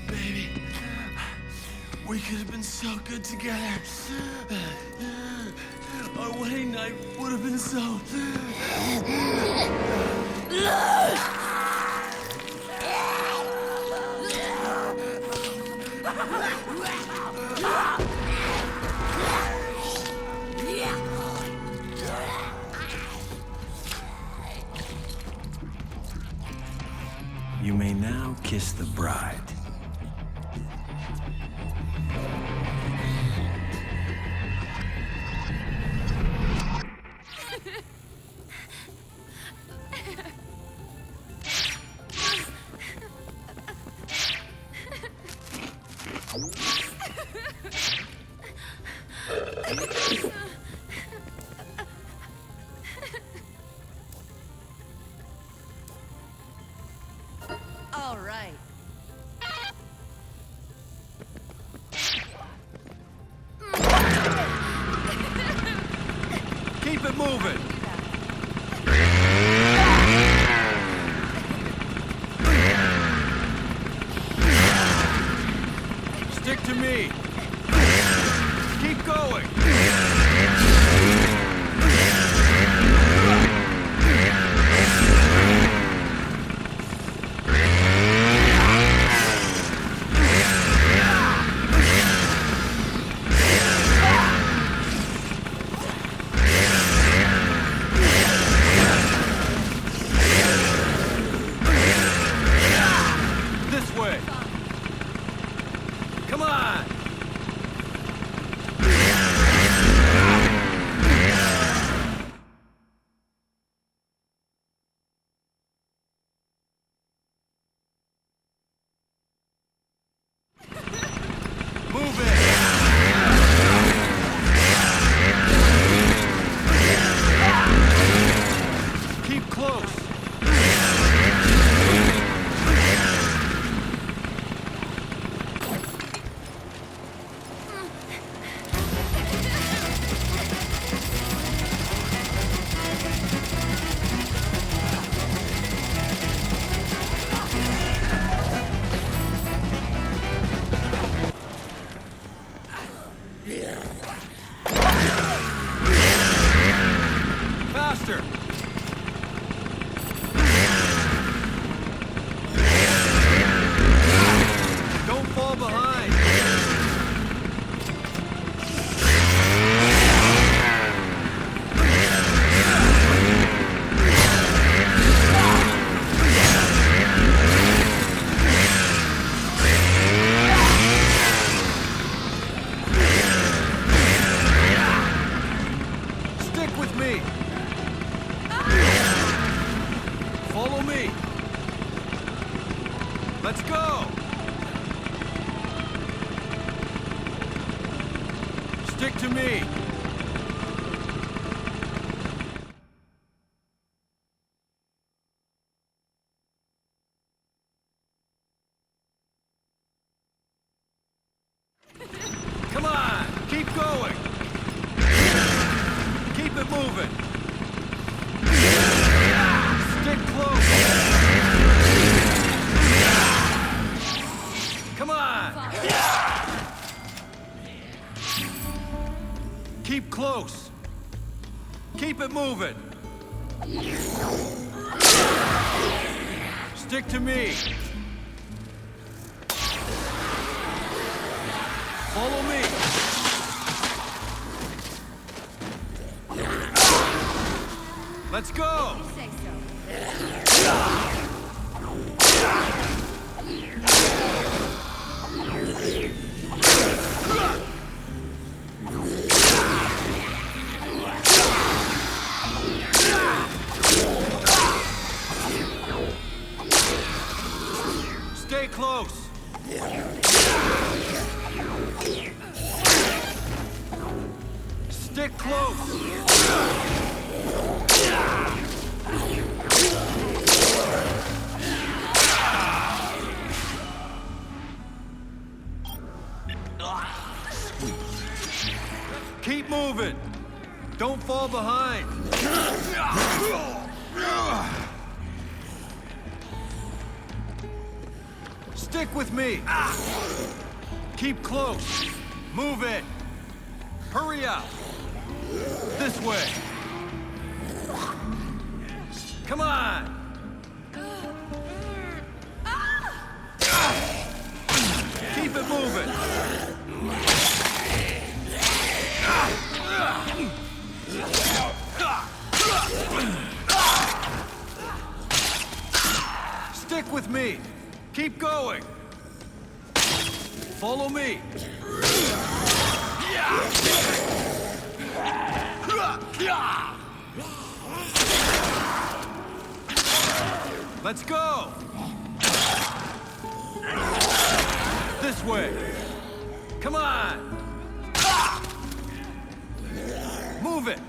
A: Baby, we could have been so good together. Our wedding night would have been so... You may now kiss the bride.
M: All right.
N: Keep it moving. Stick to me. Keep going. Come on! Move it! Keep close! Faster! Don't fall behind! Stick with me! Follow me! Let's go! Stick to me! Come on! Keep going! Keep it moving! Stick close! Come on! Keep close! Keep it moving! Stick to me! Follow me! Let's go! Stay close! Stick close! Keep moving! Don't fall behind! Stick with me! Keep close! Move it! Hurry up! This way! Come on! Keep it moving! Stick with me! Keep going! Follow me! Let's go! This way! Come on! Move it!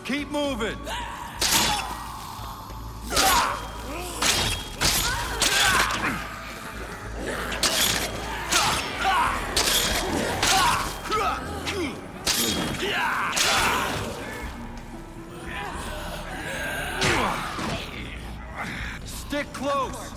N: Keep moving! Stick close!